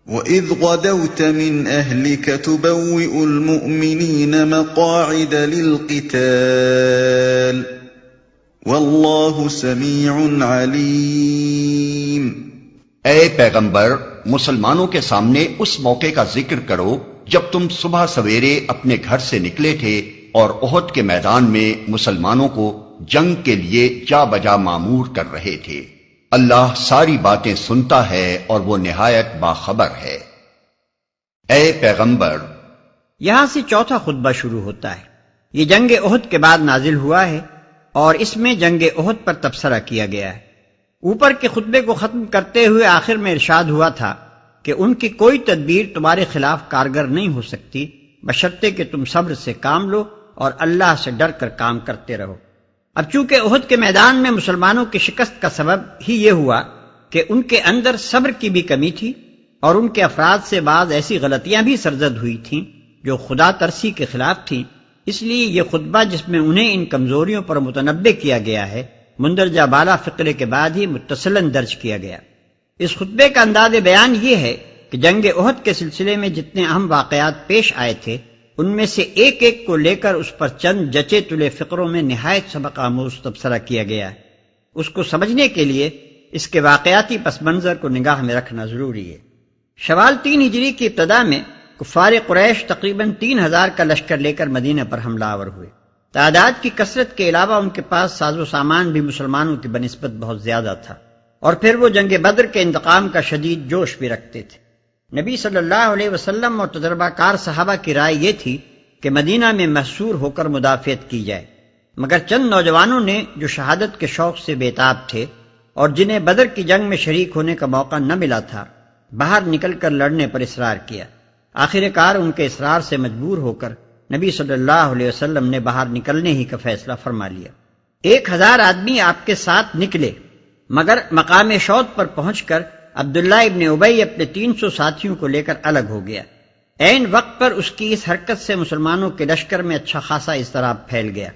وَإِذْ غَدَوْتَ مِنْ أَهْلِكَ تُبَوِّئُ الْمُؤْمِنِينَ مَقَاعِدَ لِلْقِتَالِ وَاللَّهُ سَمِيعٌ عَلِيمٌ۔ اے پیغمبر، مسلمانوں کے سامنے اس موقع کا ذکر کرو جب تم صبح سویرے اپنے گھر سے نکلے تھے اور احد کے میدان میں مسلمانوں کو جنگ کے لیے جا بجا مامور کر رہے تھے۔ اللہ ساری باتیں سنتا ہے اور وہ نہایت باخبر ہے۔ اے پیغمبر، یہاں سے چوتھا خطبہ شروع ہوتا ہے۔ یہ جنگ احد کے بعد نازل ہوا ہے اور اس میں جنگ احد پر تبصرہ کیا گیا ہے۔ اوپر کے خطبے کو ختم کرتے ہوئے آخر میں ارشاد ہوا تھا کہ ان کی کوئی تدبیر تمہارے خلاف کارگر نہیں ہو سکتی بشرطے کہ تم صبر سے کام لو اور اللہ سے ڈر کر کام کرتے رہو۔ اب چونکہ احد کے میدان میں مسلمانوں کی شکست کا سبب ہی یہ ہوا کہ ان کے اندر صبر کی بھی کمی تھی اور ان کے افراد سے بعض ایسی غلطیاں بھی سرزد ہوئی تھیں جو خدا ترسی کے خلاف تھیں، اس لیے یہ خطبہ جس میں انہیں ان کمزوریوں پر متنبہ کیا گیا ہے مندرجہ بالا فقرے کے بعد ہی متصلاً درج کیا گیا۔ اس خطبے کا انداز بیان یہ ہے کہ جنگ احد کے سلسلے میں جتنے اہم واقعات پیش آئے تھے ان میں سے ایک ایک کو لے کر اس پر چند جچے تلے فقروں میں نہایت سبق آموز تبصرہ کیا گیا ہے۔ اس کو سمجھنے کے لیے اس کے واقعاتی پس منظر کو نگاہ میں رکھنا ضروری ہے۔ شوال 3 ہجری کی ابتدا میں کفار قریش تقریباً 3000 کا لشکر لے کر مدینہ پر حملہ آور ہوئے۔ تعداد کی کثرت کے علاوہ ان کے پاس ساز و سامان بھی مسلمانوں کی بنسبت بہت زیادہ تھا، اور پھر وہ جنگ بدر کے انتقام کا شدید جوش بھی رکھتے تھے۔ نبی صلی اللہ علیہ وسلم اور تجربہ کار صحابہ کی رائے یہ تھی کہ مدینہ میں محصور ہو کر مدافعت کی جائے، مگر چند نوجوانوں نے جو شہادت کے شوق سے بےتاب تھے اور جنہیں بدر کی جنگ میں شریک ہونے کا موقع نہ ملا تھا، باہر نکل کر لڑنے پر اصرار کیا۔ آخر کار ان کے اصرار سے مجبور ہو کر نبی صلی اللہ علیہ وسلم نے باہر نکلنے ہی کا فیصلہ فرما لیا۔ 1000 آدمی آپ کے ساتھ نکلے، مگر مقام شوط پر پہنچ کر عبداللہ ابن ابی اپنے 300 ساتھیوں کو لے کر الگ ہو گیا۔ عین وقت پر اس کی اس حرکت سے مسلمانوں کے لشکر میں اچھا خاصا اضطراب پھیل گیا،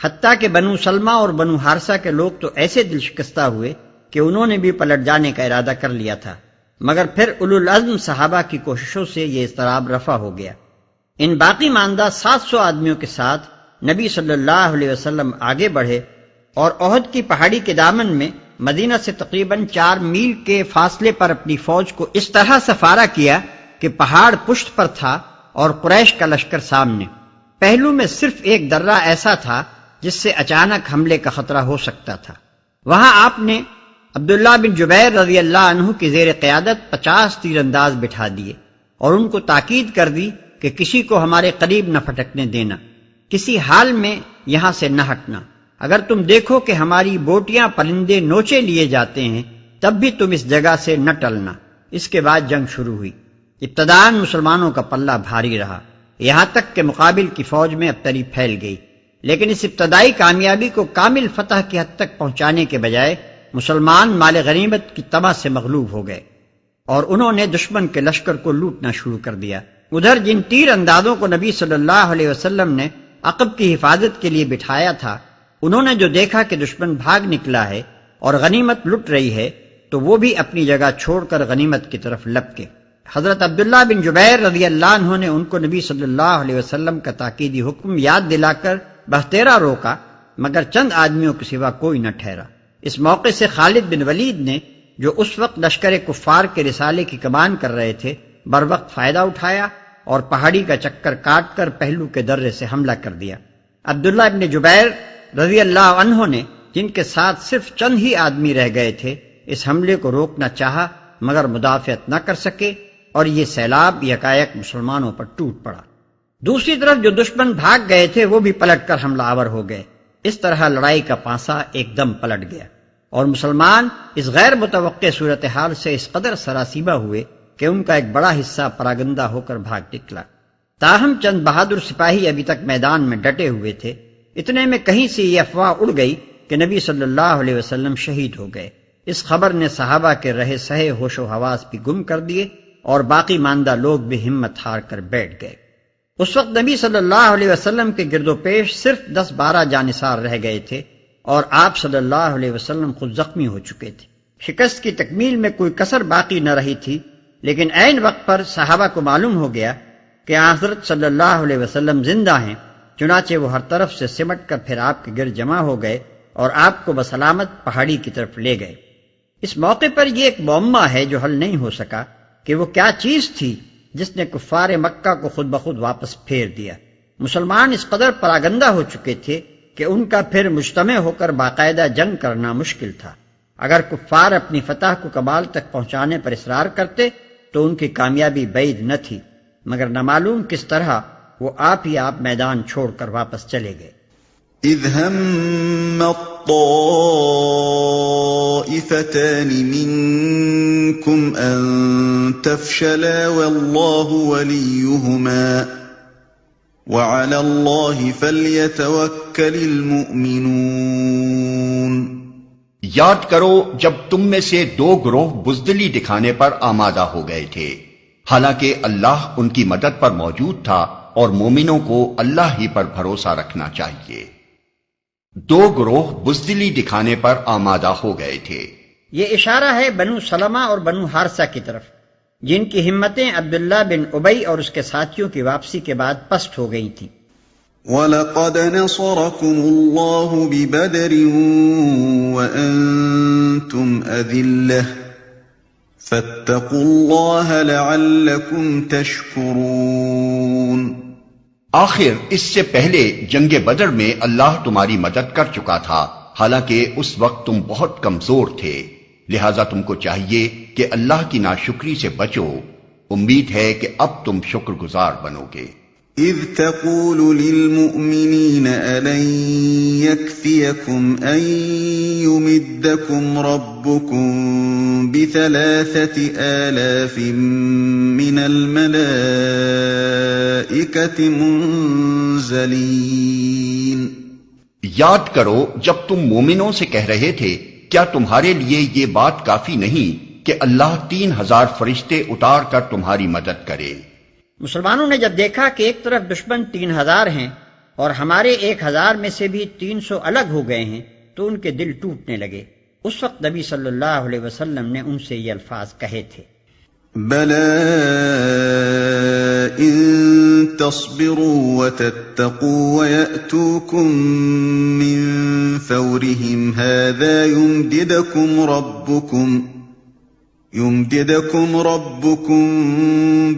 حتیٰ کہ بنو سلمہ اور بنو حارثہ کے لوگ تو ایسے دل شکستہ ہوئے کہ انہوں نے بھی پلٹ جانے کا ارادہ کر لیا تھا، مگر پھر اولو العزم صحابہ کی کوششوں سے یہ اضطراب رفع ہو گیا۔ ان باقی ماندہ 700 آدمیوں کے ساتھ نبی صلی اللہ علیہ وسلم آگے بڑھے اور احد کی پہاڑی کے دامن میں مدینہ سے تقریباً 4 میل کے فاصلے پر اپنی فوج کو اس طرح سفارا کیا کہ پہاڑ پشت پر تھا اور قریش کا لشکر سامنے۔ پہلو میں صرف ایک درہ ایسا تھا جس سے اچانک حملے کا خطرہ ہو سکتا تھا۔ وہاں آپ نے عبداللہ بن جبیر رضی اللہ عنہ کی زیر قیادت 50 تیر انداز بٹھا دیے اور ان کو تاکید کر دی کہ کسی کو ہمارے قریب نہ پھٹکنے دینا، کسی حال میں یہاں سے نہ ہٹنا۔ اگر تم دیکھو کہ ہماری بوٹیاں پرندے نوچے لیے جاتے ہیں تب بھی تم اس جگہ سے نہ ٹلنا۔ اس کے بعد جنگ شروع ہوئی۔ ابتداءً مسلمانوں کا پلہ بھاری رہا، یہاں تک کہ مقابل کی فوج میں ابتری پھیل گئی، لیکن اس ابتدائی کامیابی کو کامل فتح کی حد تک پہنچانے کے بجائے مسلمان مال غنیمت کی طمع سے مغلوب ہو گئے اور انہوں نے دشمن کے لشکر کو لوٹنا شروع کر دیا۔ ادھر جن تیر اندازوں کو نبی صلی اللہ علیہ وسلم نے عقب کی حفاظت کے لیے بٹھایا تھا، انہوں نے جو دیکھا کہ دشمن بھاگ نکلا ہے اور غنیمت لٹ رہی ہے تو وہ بھی اپنی جگہ چھوڑ کر غنیمت کی طرف لپکے۔ حضرت عبداللہ بن جبیر رضی اللہ عنہ نے ان کو نبی صلی اللہ علیہ وسلم کا تاکیدی حکم یاد دلا کر بہتیرا روکا، مگر چند آدمیوں کے سوا کوئی نہ ٹھہرا۔ اس موقع سے خالد بن ولید نے، جو اس وقت لشکر کفار کے رسالے کی کمان کر رہے تھے، بر وقت فائدہ اٹھایا اور پہاڑی کا چکر کاٹ کر پہلو کے درے سے حملہ کر دیا۔ عبداللہ ابن جبیر رضی اللہ عنہ نے، جن کے ساتھ صرف چند ہی آدمی رہ گئے تھے، اس حملے کو روکنا چاہا مگر مدافعت نہ کر سکے اور یہ سیلاب یکایک مسلمانوں پر ٹوٹ پڑا۔ دوسری طرف جو دشمن بھاگ گئے تھے وہ بھی پلٹ کر حملہ آور ہو گئے۔ اس طرح لڑائی کا پانسا ایک دم پلٹ گیا اور مسلمان اس غیر متوقع صورتحال سے اس قدر سراسیمہ ہوئے کہ ان کا ایک بڑا حصہ پراگندہ ہو کر بھاگ نکلا۔ تاہم چند بہادر سپاہی ابھی تک میدان میں ڈٹے ہوئے تھے۔ اتنے میں کہیں سے یہ افواہ اڑ گئی کہ نبی صلی اللہ علیہ وسلم شہید ہو گئے۔ اس خبر نے صحابہ کے رہے سہے ہوش و حواس بھی گم کر دیے اور باقی ماندہ لوگ بھی ہمت ہار کر بیٹھ گئے۔ اس وقت نبی صلی اللہ علیہ وسلم کے گرد و پیش صرف 10-12 جانثار رہ گئے تھے اور آپ صلی اللہ علیہ وسلم خود زخمی ہو چکے تھے۔ شکست کی تکمیل میں کوئی کسر باقی نہ رہی تھی، لیکن عین وقت پر صحابہ کو معلوم ہو گیا کہ حضرت صلی اللہ علیہ وسلم زندہ ہیں، چنانچہ وہ ہر طرف سے سمٹ کر پھر آپ کے گرد جمع ہو گئے اور آپ کو بسلامت پہاڑی کی طرف لے گئے۔ اس موقع پر یہ ایک معمہ ہے جو حل نہیں ہو سکا کہ وہ کیا چیز تھی جس نے کفار مکہ کو خود بخود واپس پھیر دیا۔ مسلمان اس قدر پراگندہ ہو چکے تھے کہ ان کا پھر مجتمع ہو کر باقاعدہ جنگ کرنا مشکل تھا۔ اگر کفار اپنی فتح کو کمال تک پہنچانے پر اصرار کرتے تو ان کی کامیابی بعید نہ تھی، مگر نامعلوم کس طرح وہ آپ ہی آپ میدان چھوڑ کر واپس چلے گئے۔ اذ هم الطائفتان منكم ان تفشلا والله وليهما وعلى الله فليتوكل المؤمنون۔ یاد کرو جب تم میں سے دو گروہ بزدلی دکھانے پر آمادہ ہو گئے تھے، حالانکہ اللہ ان کی مدد پر موجود تھا اور مومنوں کو اللہ ہی پر بھروسہ رکھنا چاہیے۔ دو گروہ بزدلی دکھانے پر آمادہ ہو گئے تھے۔ یہ اشارہ ہے بنو سلمہ اور بنو حارثہ کی طرف، جن کی ہمتیں عبداللہ بن ابی اور اس کے ساتھیوں کی واپسی کے بعد پست ہو گئی تھیں۔ وَلَقَدْ نَصَرَكُمُ اللَّهُ بِبَدْرٍ وَأَنْتُمْ أَذِلَّةٌ فَاتَّقُوا اللَّهَ لَعَلَّكُمْ تَشْكُرُونَ۔ آخر اس سے پہلے جنگ بدر میں اللہ تمہاری مدد کر چکا تھا، حالانکہ اس وقت تم بہت کمزور تھے، لہذا تم کو چاہیے کہ اللہ کی ناشکری سے بچو۔ امید ہے کہ اب تم شکر گزار بنو گے۔ اذ تقول للمؤمنین ألن يكفيكم أن يمدكم ربكم ب3,000 من الملائكة منزلین۔ یاد کرو جب تم مومنوں سے کہہ رہے تھے کیا تمہارے لیے یہ بات کافی نہیں کہ اللہ 3,000 فرشتے اتار کر تمہاری مدد کرے؟ مسلمانوں نے جب دیکھا کہ ایک طرف دشمن 3,000 ہیں اور ہمارے 1,000 میں سے بھی 300 الگ ہو گئے ہیں تو ان کے دل ٹوٹنے لگے۔ اس وقت نبی صلی اللہ علیہ وسلم نے ان سے یہ الفاظ کہے تھے، بَلَىٰ إِن تَصْبِرُوا وَتَتَّقُوا وَيَأْتُوكُم مِّن فَوْرِهِمْ هَٰذَا يُمْدِدْكُمْ رَبُّكُم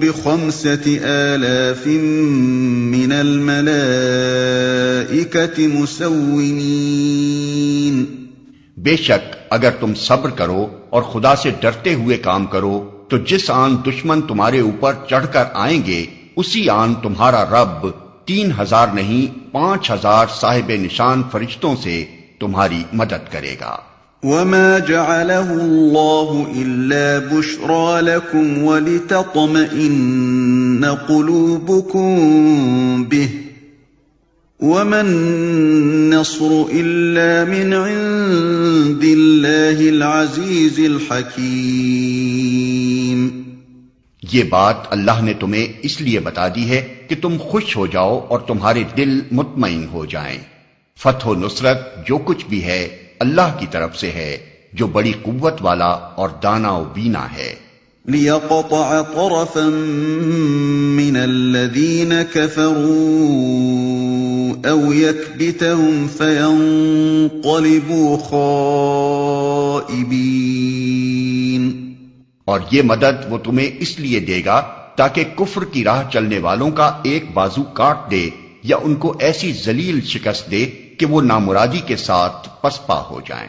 ب5,000 من الْمَلَائِكَةِ مُسَوِّمِينَ۔ بے شک اگر تم صبر کرو اور خدا سے ڈرتے ہوئے کام کرو تو جس آن دشمن تمہارے اوپر چڑھ کر آئیں گے اسی آن تمہارا رب 3,000 نہیں 5,000 صاحب نشان فرشتوں سے تمہاری مدد کرے گا۔ وَمَا جَعَلَهُ اللَّهُ إِلَّا بُشْرَىٰ لَكُمْ وَلِتَطْمَئِنَّ قُلُوبُكُم بِهِ وَمَا النَّصْرُ إِلَّا مِنْ عِندِ اللَّهِ الْعَزِيزِ الْحَكِيمِ۔ یہ بات اللہ نے تمہیں اس لیے بتا دی ہے کہ تم خوش ہو جاؤ اور تمہارے دل مطمئن ہو جائیں۔ فتح و نصرت جو کچھ بھی ہے اللہ کی طرف سے ہے جو بڑی قوت والا اور دانا و بینا ہے۔ لِيَقْطَعَ طَرَفًا مِّنَ الَّذِينَ كَفَرُوا أَوْ يَكْبِتَهُمْ فَيَنقَلِبُوا خَائِبِينَ۔ اور یہ مدد وہ تمہیں اس لیے دے گا تاکہ کفر کی راہ چلنے والوں کا ایک بازو کاٹ دے یا ان کو ایسی ذلیل شکست دے کہ وہ نامرادی کے ساتھ پسپا ہو جائیں۔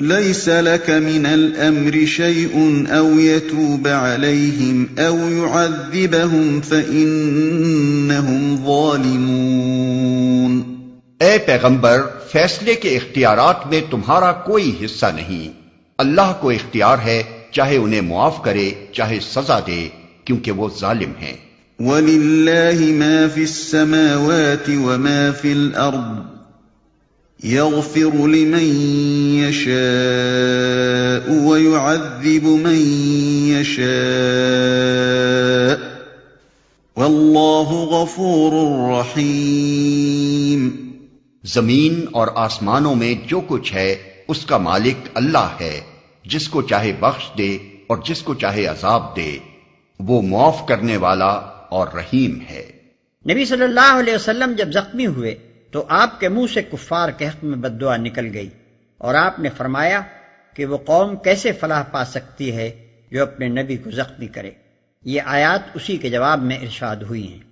لَيْسَ لَكَ مِنَ الْأَمْرِ شَيْءٌ أَوْ يَتُوبَ عَلَيْهِمْ أَوْ يُعَذِّبَهُمْ فَإِنَّهُمْ ظَالِمُونَ۔ اے پیغمبر فیصلے کے اختیارات میں تمہارا کوئی حصہ نہیں، اللہ کو اختیار ہے چاہے انہیں معاف کرے چاہے سزا دے، کیونکہ وہ ظالم ہیں۔ وَلِلَّهِ مَا فِي السَّمَاوَاتِ وَمَا فِي الْأَرْضِ يَغْفِرُ لِمَن يَشَاءُ وَيُعَذِّبُ مَن يَشَاءُ وَاللَّهُ غَفُورٌ رَّحِيمٌ۔ زمین اور آسمانوں میں جو کچھ ہے اس کا مالک اللہ ہے، جس کو چاہے بخش دے اور جس کو چاہے عذاب دے، وہ معاف کرنے والا اور رحیم ہے۔ نبی صلی اللہ علیہ وسلم جب زخمی ہوئے تو آپ کے منہ سے کفار کے حق میں بد دعا نکل گئی، اور آپ نے فرمایا کہ وہ قوم کیسے فلاح پا سکتی ہے جو اپنے نبی کو زخمی کرے۔ یہ آیات اسی کے جواب میں ارشاد ہوئی ہیں۔